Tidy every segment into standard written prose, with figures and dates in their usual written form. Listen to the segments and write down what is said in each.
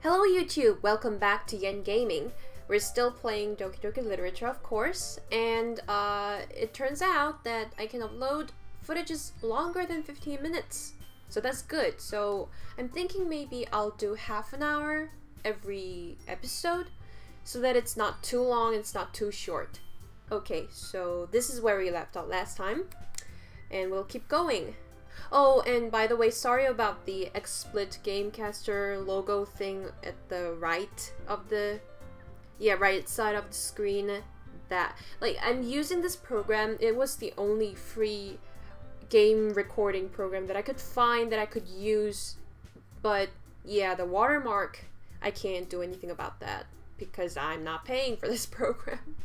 Hello YouTube! Welcome back to Yen Gaming. We're still playing Doki Doki Literature, of course, and it turns out that I can upload footages longer than 15 minutes. So that's good. So I'm thinking maybe I'll do half an hour every episode so that it's not too long and it's not too short. Okay, so this is where we left off last time, and we'll keep going. Oh, and by the way, sorry about the XSplit Gamecaster logo thing at the right of the... right side of the screen. That, like, I'm using this program. It was the only free game recording program that I could find that I could use. But, yeah, the watermark, I can't do anything about that because I'm not paying for this program.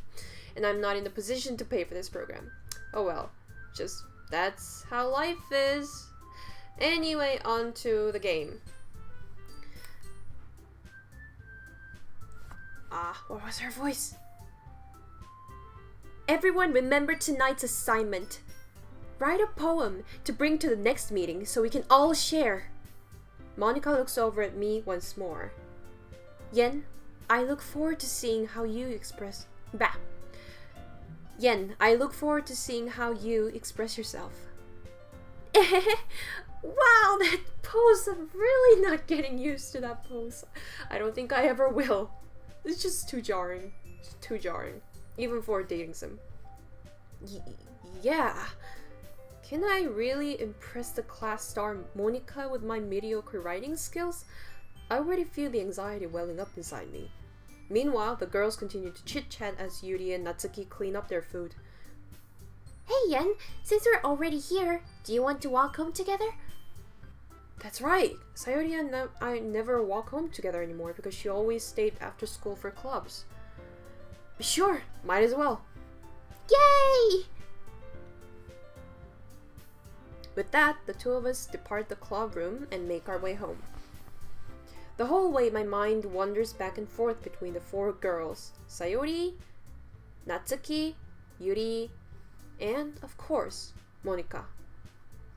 And I'm not in the position to pay for this program. Oh well, just... that's how life is. Anyway, on to the game. What was her voice? Everyone remember tonight's assignment. Write a poem to bring to the next meeting so we can all share. Monica looks over at me once more. Yen, I look forward to seeing how you express... Yen, I look forward to seeing how you express yourself. Wow, that pose! I'm really not getting used to that pose. I don't think I ever will. It's just too jarring. It's too jarring. Even for a dating sim. Yeah. Can I really impress the class star Monica with my mediocre writing skills? I already feel the anxiety welling up inside me. Meanwhile, the girls continue to chit-chat as Yuri and Natsuki clean up their food. Hey Yen, since we're already here, do you want to walk home together? That's right. Sayori and I never walk home together anymore because she always stayed after school for clubs. Sure, might as well. Yay! With that, the two of us depart the club room and make our way home. The whole way, my mind wanders back and forth between the four girls, Sayori, Natsuki, Yuri, and, of course, Monica.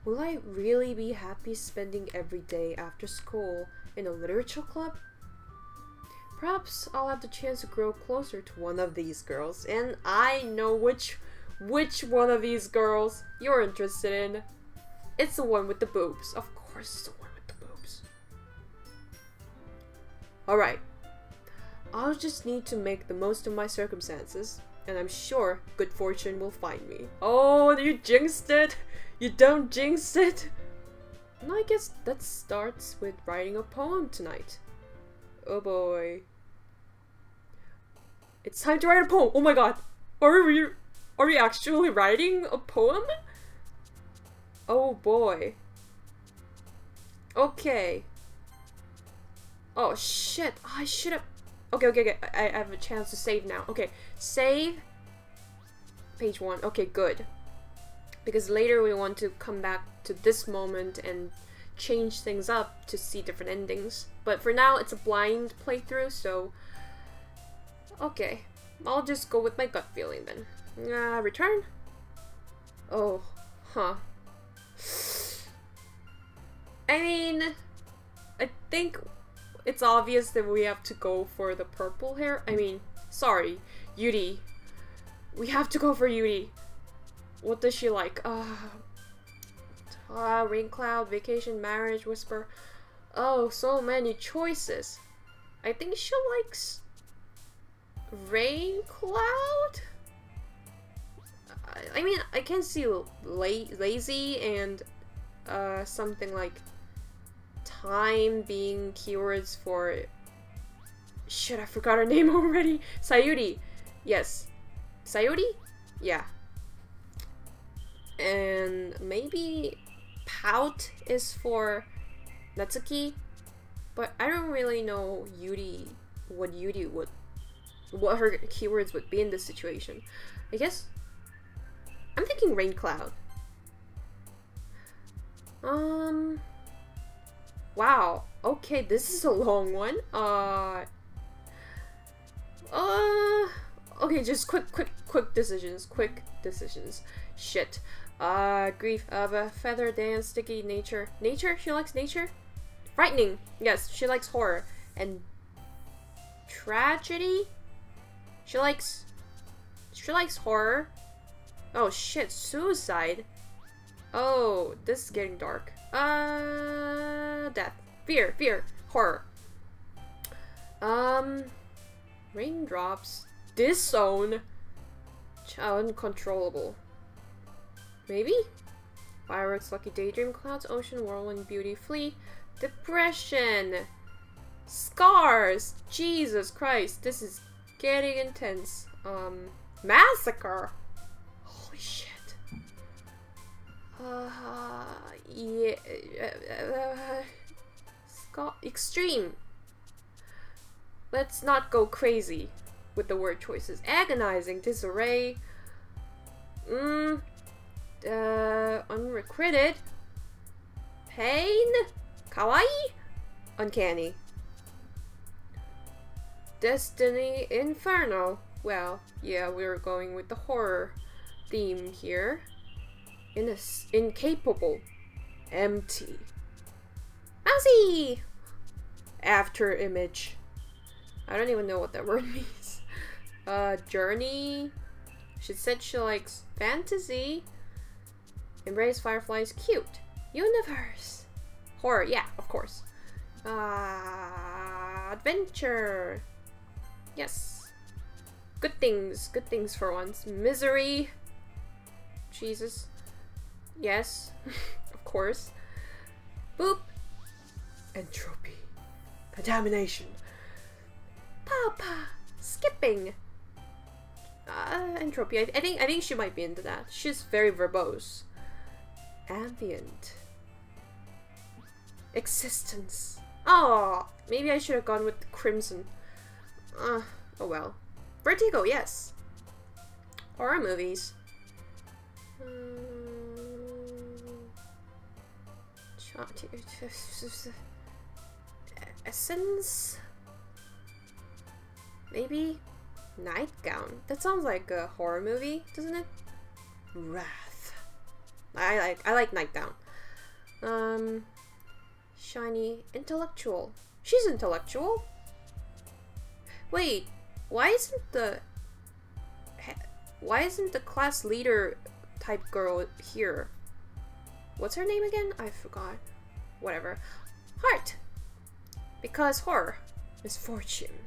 Will I really be happy spending every day after school in a literature club? Perhaps I'll have the chance to grow closer to one of these girls, and I know which one of these girls you're interested in. It's the one with the boobs. Of course it's the one with the boobs. Alright, I'll just need to make the most of my circumstances, and I'm sure good fortune will find me. Oh, you jinxed it! You don't jinx it! And I guess that starts with writing a poem tonight. Oh boy. It's time to write a poem! Oh my god! Are we actually writing a poem? Oh boy. Okay. Oh shit, I should have... Okay. I have a chance to save now. Okay, save. Page 1. Okay, good. Because later we want to come back to this moment and change things up to see different endings. But for now, it's a blind playthrough, so... okay, I'll just go with my gut feeling then. Return? Oh, huh. I mean, I think it's obvious that we have to go for the purple hair. I mean, sorry, Yuri. We have to go for Yuri. What does she like? Rain cloud, vacation, marriage, whisper. Oh, so many choices. I think she likes rain cloud? I mean, I can see lazy and something like time being keywords for... shit, I forgot her name already. Sayuri. Yes. Sayuri? Yeah. And maybe pout is for Natsuki, but I don't really know what her keywords would be in this situation. I guess I'm thinking rain cloud. Wow. Okay, this is a long one. Okay, just quick decisions. Shit. Grief of a feather dance, sticky nature. Nature? She likes nature? Frightening. Yes, she likes horror. And Tragedy? She likes horror. Oh shit, suicide. Oh, this is getting dark. Death. Fear. Horror. Raindrops. Disown. Uncontrollable. Maybe? Fireworks, lucky daydream, clouds, ocean, whirlwind, beauty, flee. Depression. Scars. Jesus Christ, this is getting intense. Massacre. Holy shit. Yeah. Extreme. Let's not go crazy with the word choices. Agonizing, disarray. Unrequited. Pain. Kawaii. Uncanny. Destiny, inferno. Well, yeah, we're going with the horror theme here. Incapable. Empty. Mousy! After image. I don't even know what that word means. Journey. She said she likes fantasy. Embrace fireflies. Cute. Universe. Horror. Yeah, of course. Adventure. Yes. Good things for once. Misery. Jesus. Yes. Of course. Boop. Entropy. Contamination. Papa. Skipping. Entropy. I think she might be into that. She's very verbose. Ambient. Existence. Oh, maybe I should have gone with the crimson. Oh well. Vertigo, yes. Horror movies. Essence? Maybe? Nightgown. That sounds like a horror movie, doesn't it? Wrath. I like Nightgown. Shiny. Intellectual. She's intellectual. Wait, why isn't the class leader type girl here? What's her name again? I forgot. Whatever. Heart. Because horror. Misfortune.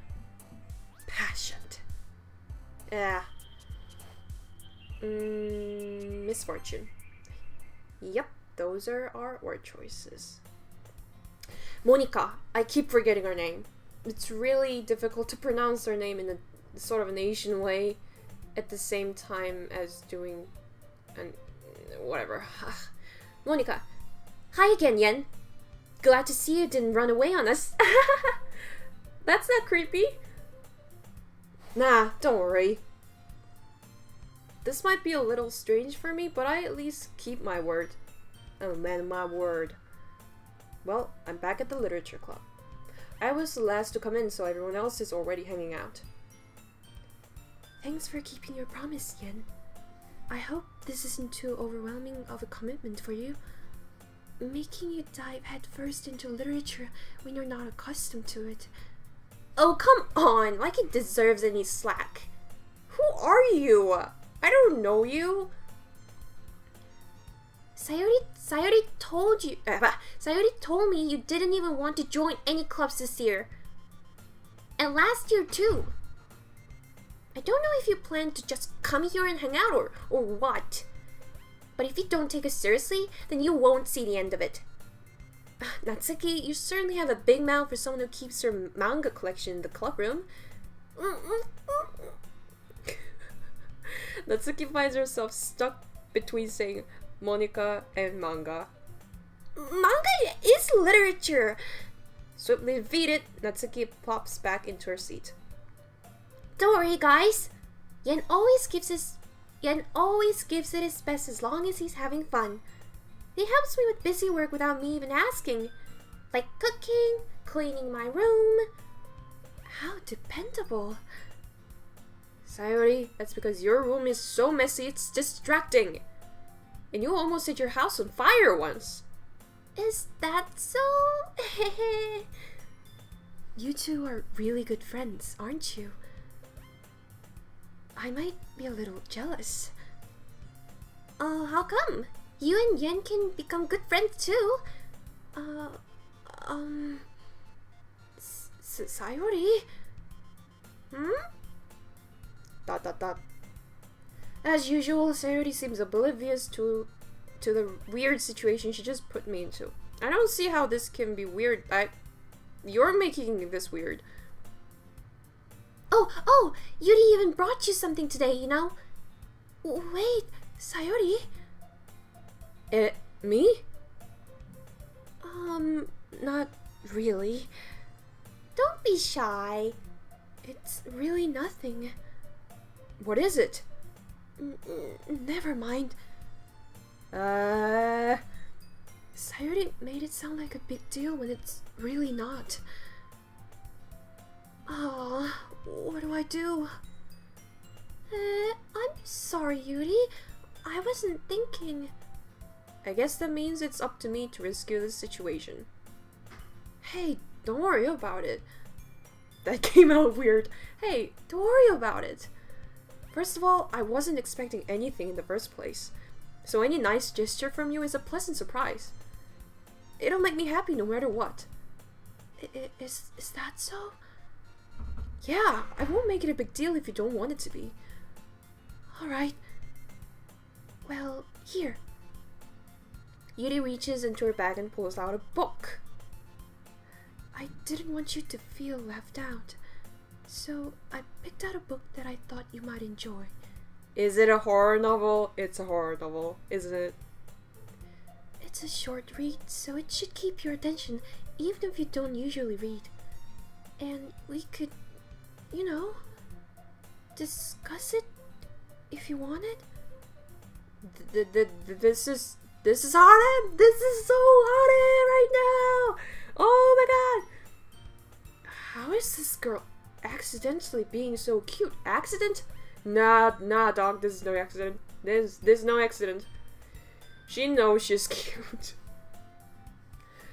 Passion. Yeah. Misfortune. Yep, those are our word choices. Monica. I keep forgetting her name. It's really difficult to pronounce her name in a sort of an Asian way at the same time as doing an whatever. Monica. Hi again, Yen. Glad to see you didn't run away on us. That's not creepy. Nah, don't worry. This might be a little strange for me, but I at least keep my word. Oh man, my word. Well, I'm back at the literature club. I was the last to come in, so everyone else is already hanging out. Thanks for keeping your promise, Yen. I hope this isn't too overwhelming of a commitment for you. Making you dive headfirst into literature when you're not accustomed to it. Oh, come on! Like it deserves any slack. Who are you? I don't know you. Sayori told you. Sayori told me you didn't even want to join any clubs this year. And last year too. I don't know if you plan to just come here and hang out or what. But if you don't take us seriously, then you won't see the end of it. Natsuki, you certainly have a big mouth for someone who keeps her manga collection in the club room. Natsuki finds herself stuck between saying Monica and manga. Manga is literature! Swiftly defeated, Natsuki plops back into her seat. Don't worry, guys. Yen always gives it his best as long as he's having fun. He helps me with busy work without me even asking. Like cooking, cleaning my room. How dependable. Sayori, that's because your room is so messy it's distracting. And you almost set your house on fire once. Is that so? You two are really good friends, aren't you? I might be a little jealous. How come? You and Yen can become good friends too. Sayori? Hmm? Dot dot dot. As usual, Sayori seems oblivious to the weird situation she just put me into. I don't see how this can be weird. You're making this weird. Oh, Yuri even brought you something today, you know? Wait, Sayori? Me? Not really. Don't be shy. It's really nothing. What is it? Never mind. Sayori made it sound like a big deal when it's really not. Oh, what do I do? I'm sorry, Yuri. I wasn't thinking. I guess that means it's up to me to rescue this situation. Hey, don't worry about it. That came out weird. Hey, don't worry about it. First of all, I wasn't expecting anything in the first place. So any nice gesture from you is a pleasant surprise. It'll make me happy no matter what. Is that so? Yeah, I won't make it a big deal if you don't want it to be. Alright. Well, here. Yuri reaches into her bag and pulls out a book. I didn't want you to feel left out, so I picked out a book that I thought you might enjoy. Is it a horror novel? It's a horror novel, isn't it? It's a short read, so it should keep your attention, even if you don't usually read. And we could, you know, discuss it if you wanted. This is hot. This is so hot right now. Oh my god. How is this girl accidentally being so cute? Accident? Nah, dog. This is no accident. This is no accident. She knows she's cute.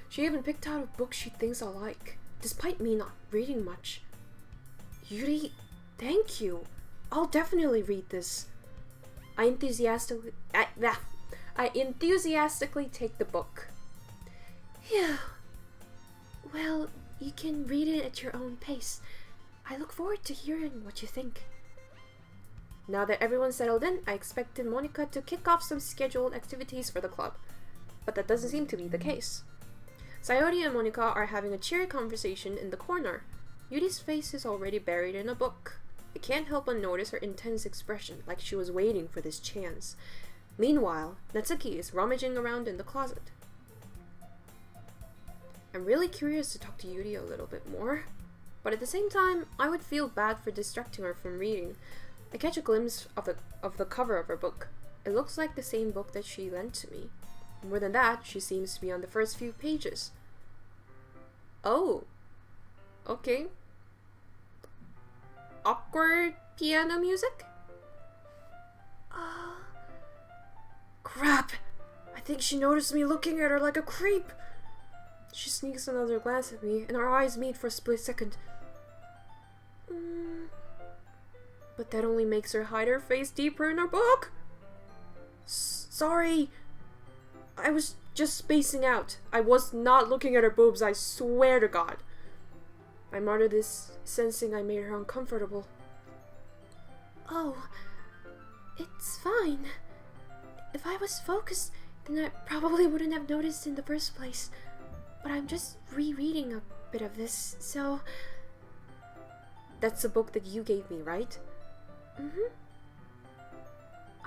She even picked out a book she thinks I'll like, despite me not reading much. Yuri, thank you. I'll definitely read this. I enthusiastically take the book. Yeah. Well, you can read it at your own pace. I look forward to hearing what you think. Now that everyone's settled in, I expected Monica to kick off some scheduled activities for the club, but that doesn't seem to be the case. Sayori and Monica are having a cheery conversation in the corner. Yuri's face is already buried in a book. I can't help but notice her intense expression, like she was waiting for this chance. Meanwhile, Natsuki is rummaging around in the closet. I'm really curious to talk to Yuri a little bit more, but at the same time, I would feel bad for distracting her from reading. I catch a glimpse of the cover of her book. It looks like the same book that she lent to me. More than that, she seems to be on the first few pages. Oh. Okay. Awkward piano music? Crap! I think she noticed me looking at her like a creep. She sneaks another glance at me, and our eyes meet for a split second. But that only makes her hide her face deeper in her book. Sorry. I was just spacing out. I was not looking at her boobs, I swear to God. I muttered this, sensing I made her uncomfortable. Oh, it's fine. If I was focused, then I probably wouldn't have noticed in the first place. But I'm just rereading a bit of this, so... That's the book that you gave me, right? Mm-hmm.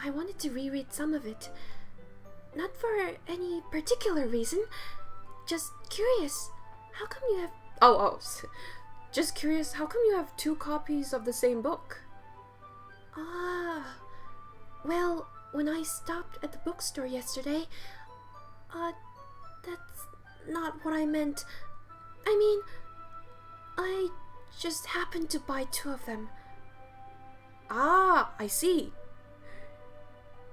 I wanted to reread some of it. Not for any particular reason. Just curious. How come you have... Just curious, how come you have 2 copies of the same book? Well, when I stopped at the bookstore yesterday, that's not what I meant. I mean, I just happened to buy 2 of them. I see.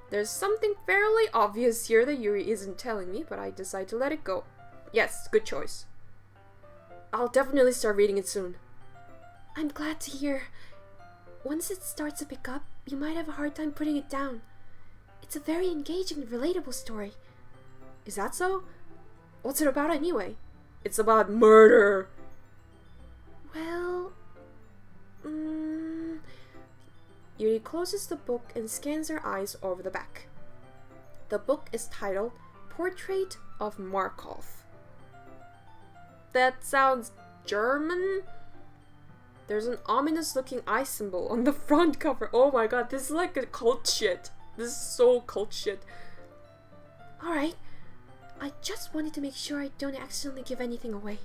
There's something fairly obvious here that Yuri isn't telling me, but I decide to let it go. Yes, good choice. I'll definitely start reading it soon. I'm glad to hear. Once it starts to pick up, you might have a hard time putting it down. It's a very engaging and relatable story. Is that so? What's it about anyway? It's about murder. Well... Yuri closes the book and scans her eyes over the back. The book is titled Portrait of Markov. That sounds German? There's an ominous looking eye symbol on the front cover. Oh my god, this is like a cult shit. This is so cult shit. Alright, I just wanted to make sure I don't accidentally give anything away.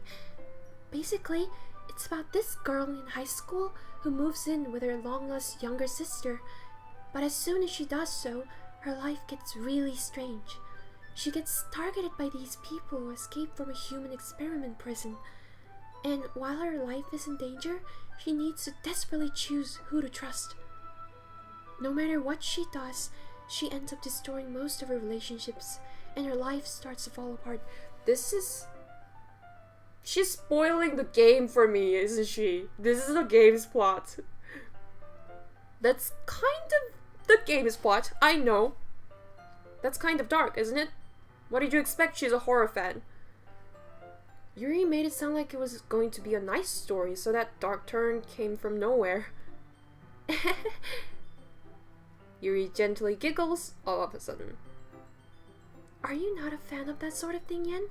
Basically, it's about this girl in high school who moves in with her long-lost younger sister. But as soon as she does so, her life gets really strange. She gets targeted by these people who escaped from a human experiment prison. And while her life is in danger, she needs to desperately choose who to trust. No matter what she does, she ends up destroying most of her relationships, and her life starts to fall apart. She's spoiling the game for me, isn't she? This is the game's plot. That's kind of the game's plot, I know. That's kind of dark, isn't it? What did you expect? She's a horror fan. Yuri made it sound like it was going to be a nice story, so that dark turn came from nowhere. Yuri gently giggles all of a sudden. Are you not a fan of that sort of thing, Yen?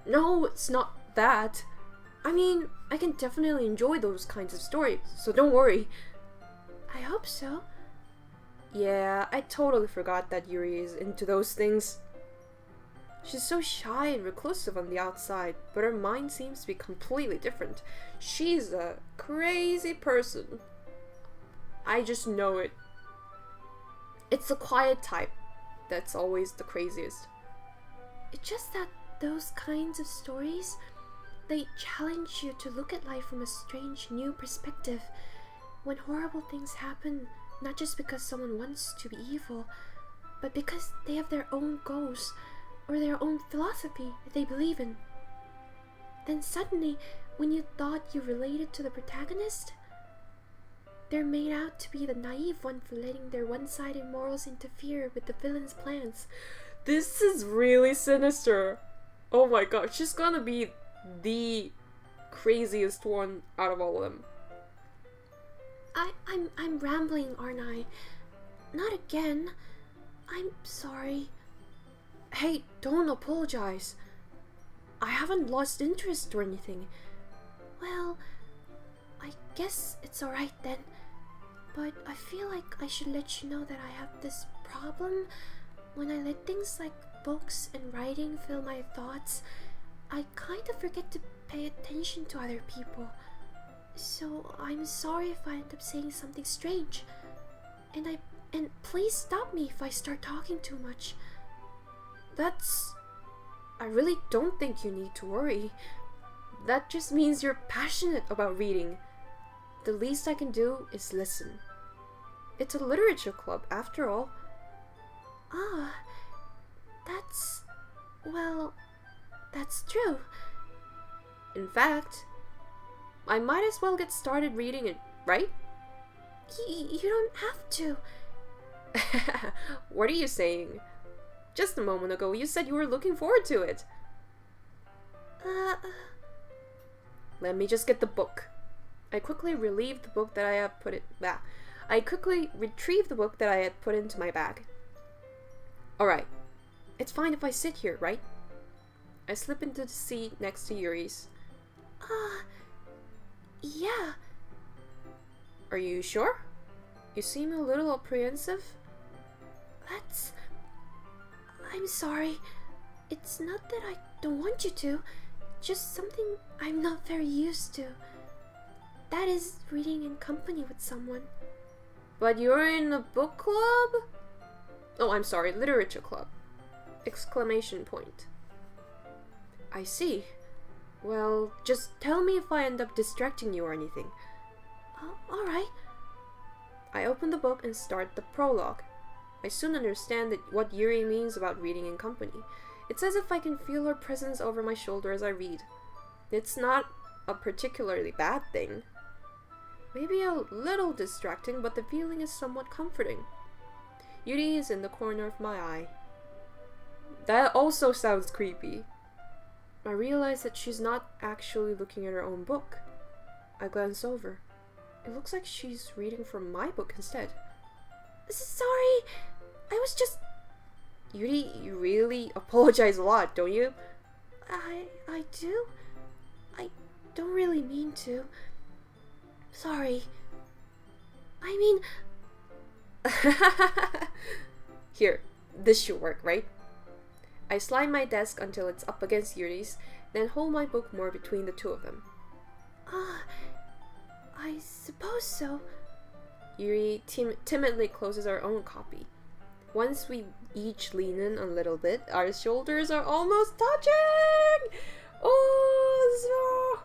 No, it's not that. I mean, I can definitely enjoy those kinds of stories, so don't worry. I hope so. Yeah, I totally forgot that Yuri is into those things. She's so shy and reclusive on the outside, but her mind seems to be completely different. She's a crazy person. I just know it. It's the quiet type that's always the craziest. It's just that those kinds of stories, they challenge you to look at life from a strange new perspective. When horrible things happen, not just because someone wants to be evil, but because they have their own goals or their own philosophy that they believe in. Then suddenly, when you thought you related to the protagonist, they're made out to be the naive one for letting their one-sided morals interfere with the villain's plans. This is really sinister. Oh my god, she's gonna be the craziest one out of all of them. I'm rambling, aren't I? Not again. I'm sorry. Hey, don't apologize. I haven't lost interest or anything. Well, I guess it's alright then. But I feel like I should let you know that I have this problem. When I let things like books and writing fill my thoughts, I kind of forget to pay attention to other people. So I'm sorry if I end up saying something strange. And please stop me if I start talking too much. I really don't think you need to worry. That just means you're passionate about reading. The least I can do is listen. It's a literature club, after all. Ah, that's true. In fact, I might as well get started reading it, right? You don't have to. What are you saying? Just a moment ago, you said you were looking forward to it. Let me just get the book. I quickly retrieved the book that I had put into my bag. Alright. It's fine if I sit here, right? I slip into the seat next to Yuri's. Yeah. Are you sure? You seem a little apprehensive. I'm sorry. It's not that I don't want you to, just something I'm not very used to. That is reading in company with someone. But you're in a book club? Oh, I'm sorry, literature club. Exclamation point. I see. Well, just tell me if I end up distracting you or anything. Oh, alright. I open the book and start the prologue. I soon understand what Yuri means about reading in company. It's as if I can feel her presence over my shoulder as I read. It's not a particularly bad thing. Maybe a little distracting, but the feeling is somewhat comforting. Yuri is in the corner of my eye. That also sounds creepy. I realize that she's not actually looking at her own book. I glance over. It looks like she's reading from my book instead. Sorry, I was just... Yuri, you really apologize a lot, don't you? I do? I don't really mean to. Sorry. I mean... Here, this should work, right? I slide my desk until it's up against Yuri's, then hold my book more between the two of them. I suppose so. Yuri timidly closes our own copy. Once we each lean in a little bit, our shoulders are almost touching! Oh,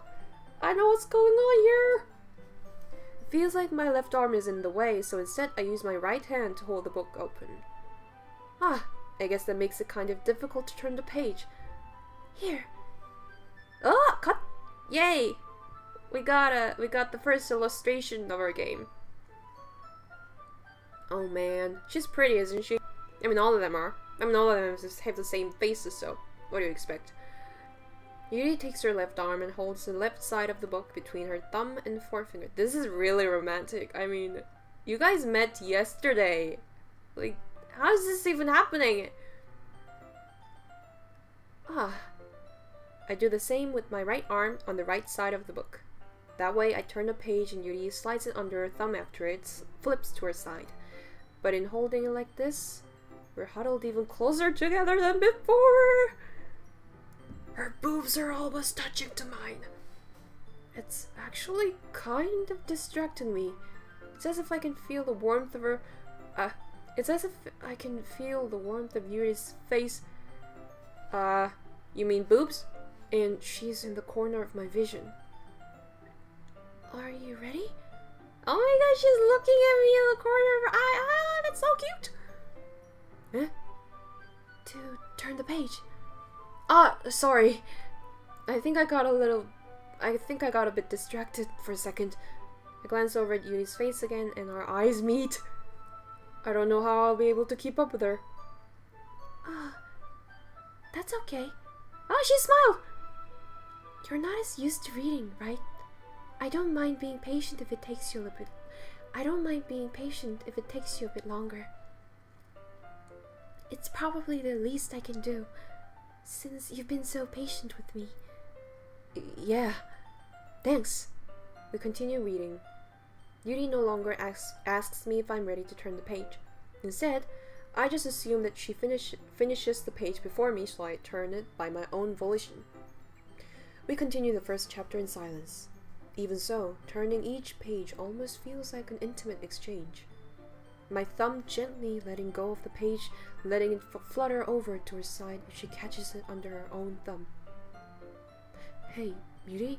I know what's going on here! It feels like my left arm is in the way, so instead I use my right hand to hold the book open. I guess that makes it kind of difficult to turn the page. Here. Oh, cut! Yay! We got the first illustration of our game. Oh man, she's pretty, isn't she? I mean, all of them are. I mean, all of them just have the same faces, so what do you expect? Yuri takes her left arm and holds the left side of the book between her thumb and forefinger. This is really romantic. I mean, you guys met yesterday. Like, how is this even happening? I do the same with my right arm on the right side of the book. That way I turn the page and Yuri slides it under her thumb after it flips to her side. But in holding it like this, we're huddled even closer together than before. Her boobs are almost touching to mine. It's actually kind of distracting me. It's as if I can feel the warmth of her... it's as if I can feel the warmth of Yuri's face. You mean boobs? And she's in the corner of my vision. Are you ready? Oh my gosh, she's looking at me in the corner of her eye. That's so cute. To turn the page. Sorry. I think I got a bit distracted for a second. I glance over at Yuri's face again and our eyes meet. I don't know how I'll be able to keep up with her. That's okay. She smiled! You're not as used to reading, right? I don't mind being patient if it takes you a little bit. I don't mind being patient if it takes you a bit longer. It's probably the least I can do, since you've been so patient with me. Yeah, thanks. We continue reading. Yuri no longer asks me if I'm ready to turn the page. Instead, I just assume that she finishes the page before me, so I turn it by my own volition. We continue the first chapter in silence. Even so, turning each page almost feels like an intimate exchange. My thumb gently letting go of the page, letting it flutter over to her side if she catches it under her own thumb. Hey, Yuri,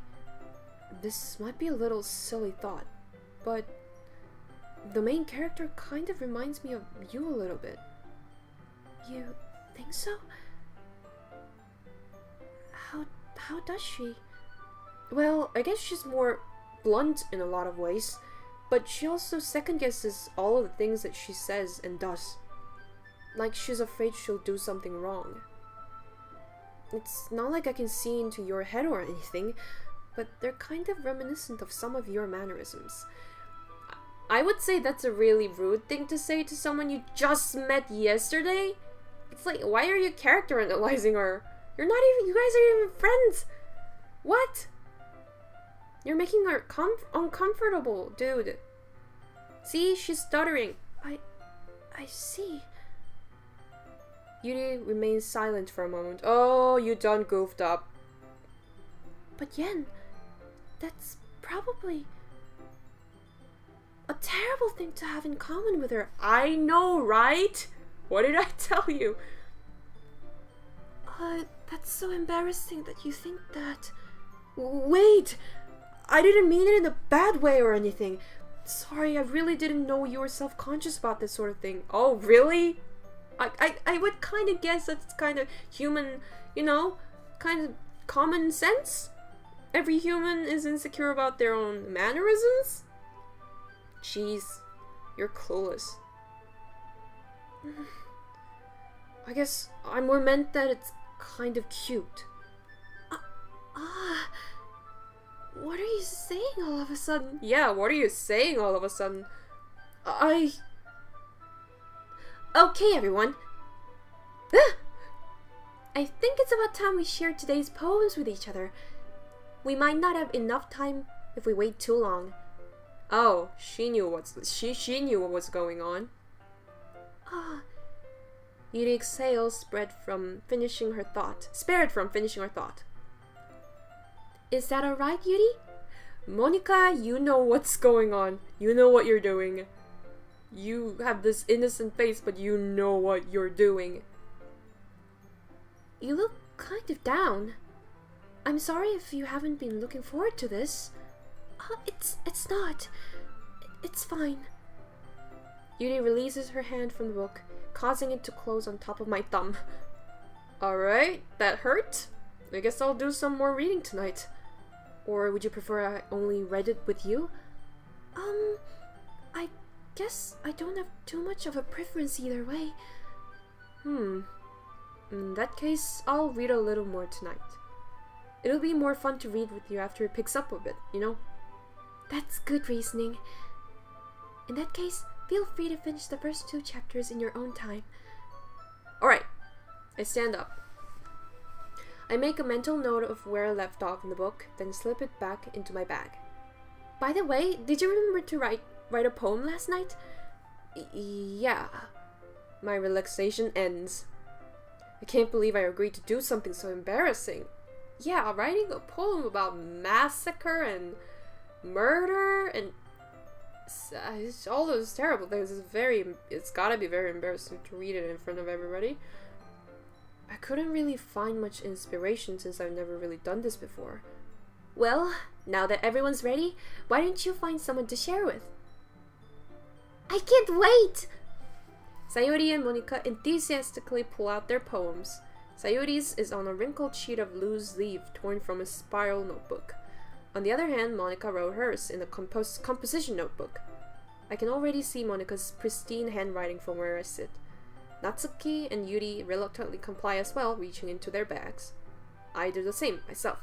this might be a little silly thought, but the main character kind of reminds me of you a little bit. You think so? How does she? Well, I guess she's more blunt in a lot of ways, but she also second-guesses all of the things that she says and does. Like she's afraid she'll do something wrong. It's not like I can see into your head or anything, but they're kind of reminiscent of some of your mannerisms. I would say that's a really rude thing to say to someone you just met yesterday. It's like, why are you character analyzing her? You guys are even friends. What? You're making her uncomfortable, dude. See, she's stuttering. I see. Yuri remains silent for a moment. Oh, you done goofed up. But Yen, that's probably a terrible thing to have in common with her. I know, right? What did I tell you? That's so embarrassing that you think that. Wait! I didn't mean it in a bad way or anything. Sorry, I really didn't know you were self-conscious about this sort of thing. Oh, really? I would kind of guess that's kind of human, kind of common sense? every human is insecure about their own mannerisms? Jeez, you're clueless. I guess I more meant that it's kind of cute. What are you saying all of a sudden? Yeah, what are you saying all of a sudden? Okay, everyone. I think it's about time we shared today's poems with each other. We might not have enough time if we wait too long. Oh, she knew what was going on. Yuri exhales, spared from finishing her thought. Is that alright, Yuri? Monica, you know what's going on. You know what you're doing. You have this innocent face, but you know what you're doing. You look kind of down. I'm sorry if you haven't been looking forward to this. It's not. It's fine. Yuri releases her hand from the book, causing it to close on top of my thumb. Alright, that hurt? I guess I'll do some more reading tonight. Or would you prefer I only read it with you? I guess I don't have too much of a preference either way. In that case, I'll read a little more tonight. It'll be more fun to read with you after it picks up a bit, you know? That's good reasoning. In that case, feel free to finish the first 2 chapters in your own time. Alright, I stand up. I make a mental note of where I left off in the book, then slip it back into my bag. By the way, did you remember to write a poem last night? Yeah. My relaxation ends. I can't believe I agreed to do something so embarrassing. Yeah, writing a poem about massacre and murder and all those terrible things is it's gotta be very embarrassing to read it in front of everybody. I couldn't really find much inspiration since I've never really done this before. Well, now that everyone's ready, why don't you find someone to share with? I can't wait! Sayuri and Monica enthusiastically pull out their poems. Sayuri's is on a wrinkled sheet of loose leaf torn from a spiral notebook. On the other hand, Monica wrote hers in a composition notebook. I can already see Monica's pristine handwriting from where I sit. Natsuki and Yuri reluctantly comply as well, reaching into their bags. I do the same myself.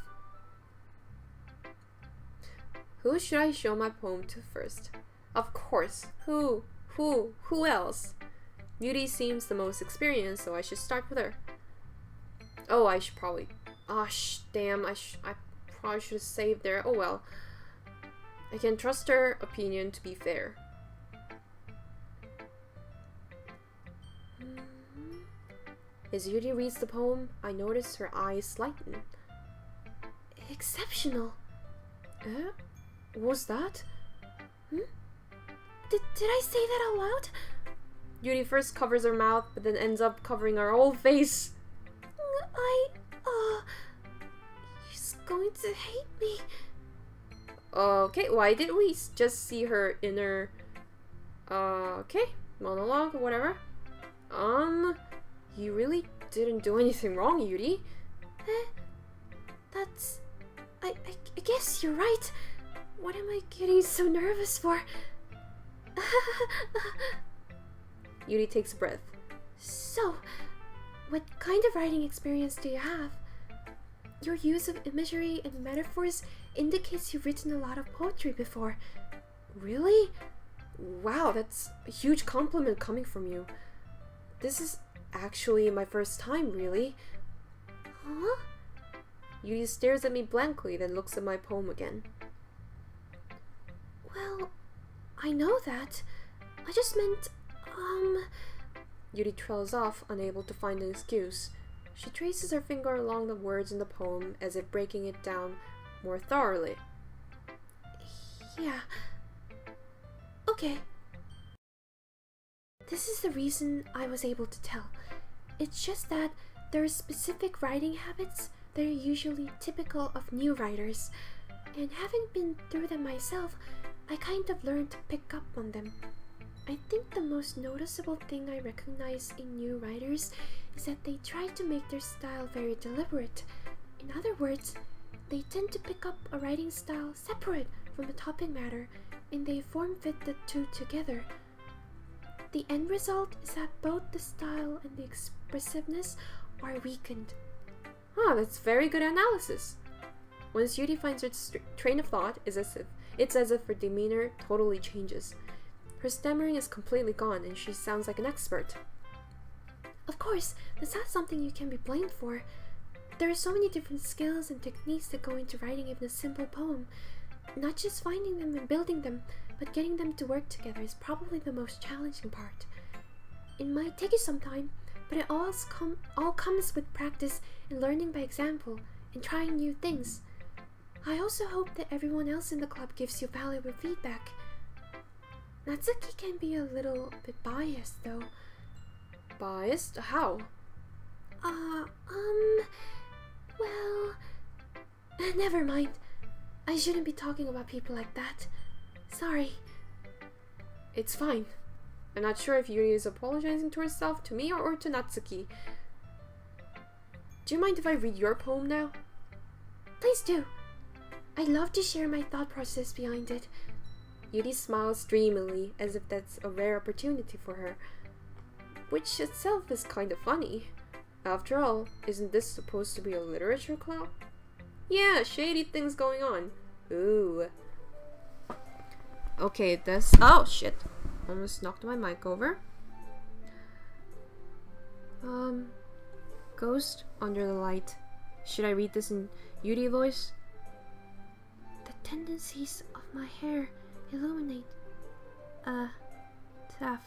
Who should I show my poem to first? Of course, who else? Yuri seems the most experienced, so I should start with her. Oh, I should probably... damn, I probably should have saved there. Oh well. I can trust her opinion to be fair. As Yuri reads the poem, I notice her eyes lighten. Exceptional. What was that? Did I say that out loud? Yuri first covers her mouth, but then ends up covering her whole face. She's going to hate me. Okay, why did we just see her inner... okay, monologue or whatever. You really didn't do anything wrong, Yuri. That's... I guess you're right. What am I getting so nervous for? Yuri takes a breath. So, what kind of writing experience do you have? Your use of imagery and metaphors indicates you've written a lot of poetry before. Really? Wow, that's a huge compliment coming from you. This is actually my first time, really. Huh? Yuri stares at me blankly, then looks at my poem again. Well, I know that. I just meant, Yuri trails off, unable to find an excuse. She traces her finger along the words in the poem, as if breaking it down more thoroughly. Yeah. Okay. This is the reason I was able to tell. It's just that there are specific writing habits that are usually typical of new writers, and having been through them myself, I kind of learned to pick up on them. I think the most noticeable thing I recognize in new writers is that they try to make their style very deliberate. In other words, They tend to pick up a writing style separate from the topic matter, and they form-fit the two together. The end result is that both the style and the expressiveness are weakened. Ah, that's very good analysis. Once Yuri finds her train of thought, it's as if her demeanor totally changes. Her stammering is completely gone, and she sounds like an expert. Of course, that's not something you can be blamed for. There are so many different skills and techniques that go into writing even a simple poem. Not just finding them and building them, but getting them to work together is probably the most challenging part. It might take you some time, but it all comes with practice and learning by example and trying new things. I also hope that everyone else in the club gives you valuable feedback. Natsuki can be a little bit biased, though. Biased? How? Well... Never mind. I shouldn't be talking about people like that. Sorry. It's fine. I'm not sure if Yuri is apologizing to herself, to me, or to Natsuki. Do you mind if I read your poem now? Please do. I'd love to share my thought process behind it. Yuri smiles dreamily, as if that's a rare opportunity for her. Which itself is kind of funny. After all, isn't this supposed to be a literature club? Yeah, shady things going on. Ooh. Okay, this... Oh, shit. Almost knocked my mic over. Ghost under the light. Should I read this in Yuri voice? The tendencies of my hair illuminate. Tough.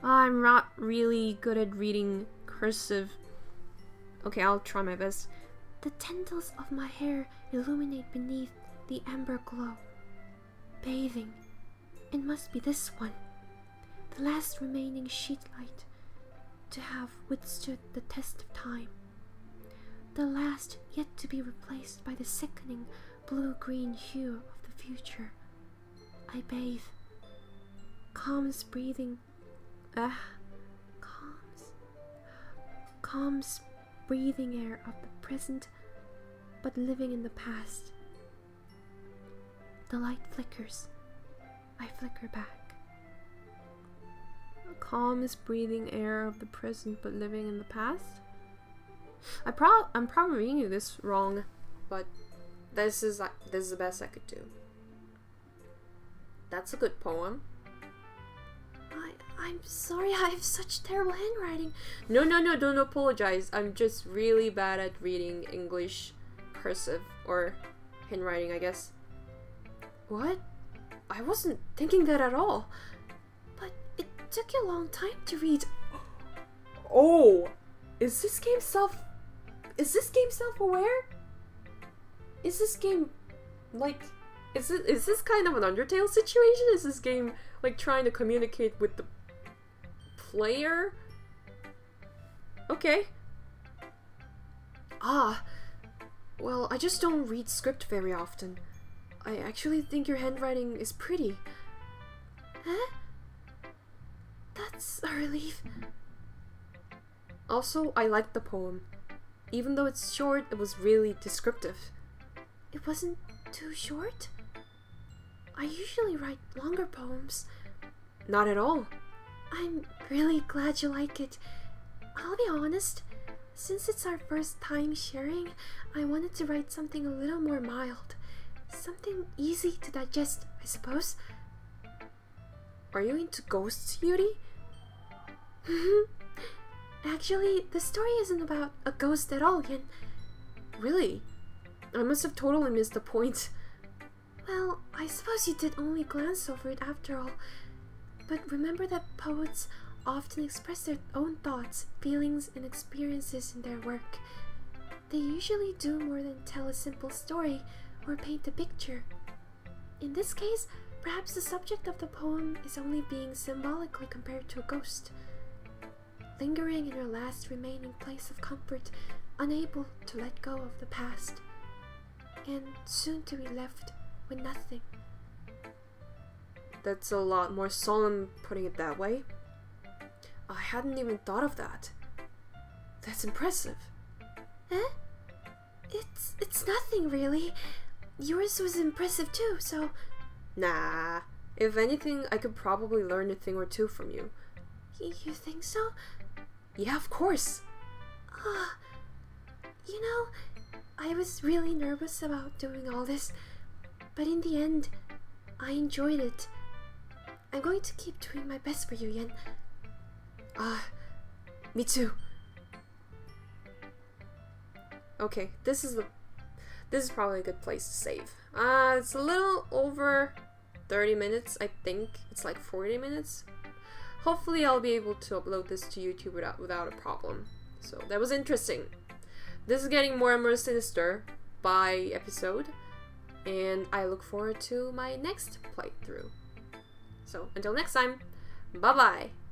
I'm not really good at reading cursive. Okay, I'll try my best. The tendrils of my hair illuminate beneath the amber glow. Bathing. It must be this one. The last remaining sheet light to have withstood the test of time. The last yet to be replaced by the sickening blue-green hue of the future. I bathe. Calms breathing. Calms breathing air of the present, but living in the past. The light flickers. I flicker back. Calms breathing air of the present, but living in the past? I'm probably reading this wrong, but this is the best I could do. That's a good poem. I'm sorry, I have such terrible handwriting. No, don't apologize. I'm just really bad at reading English cursive, or handwriting, I guess. What? I wasn't thinking that at all. But it took you a long time to read. Oh! Is this game self-aware? Is this game, like... Is this kind of an Undertale situation? Is this game, like, trying to communicate with the player? Okay. Well, I just don't read script very often. I actually think your handwriting is pretty. Huh? That's a relief. Also, I liked the poem. Even though it's short, it was really descriptive. It wasn't too short? I usually write longer poems. Not at all. I'm really glad you like it. I'll be honest, since it's our first time sharing, I wanted to write something a little more mild. Something easy to digest, I suppose. Are you into ghosts, Yuri? Actually, the story isn't about a ghost at all, Yen. Really? I must have totally missed the point. Well, I suppose you did only glance over it after all. But remember that poets often express their own thoughts, feelings, and experiences in their work. They usually do more than tell a simple story or paint a picture. In this case, perhaps the subject of the poem is only being symbolically compared to a ghost, lingering in her last remaining place of comfort, unable to let go of the past, and soon to be left with nothing. That's a lot more solemn putting it that way. I hadn't even thought of that. That's impressive. Eh? It's nothing really. Yours was impressive too, so... Nah. If anything, I could probably learn a thing or two from you. You think so? Yeah, of course. You know, I was really nervous about doing all this, but in the end, I enjoyed it. I'm going to keep doing my best for you, Yen. Me too. Okay, this is probably a good place to save. It's a little over 30 minutes, I think. It's like 40 minutes. Hopefully I'll be able to upload this to YouTube without a problem. So that was interesting. This is getting more and more sinister by episode, and I look forward to my next playthrough. So until next time, bye bye!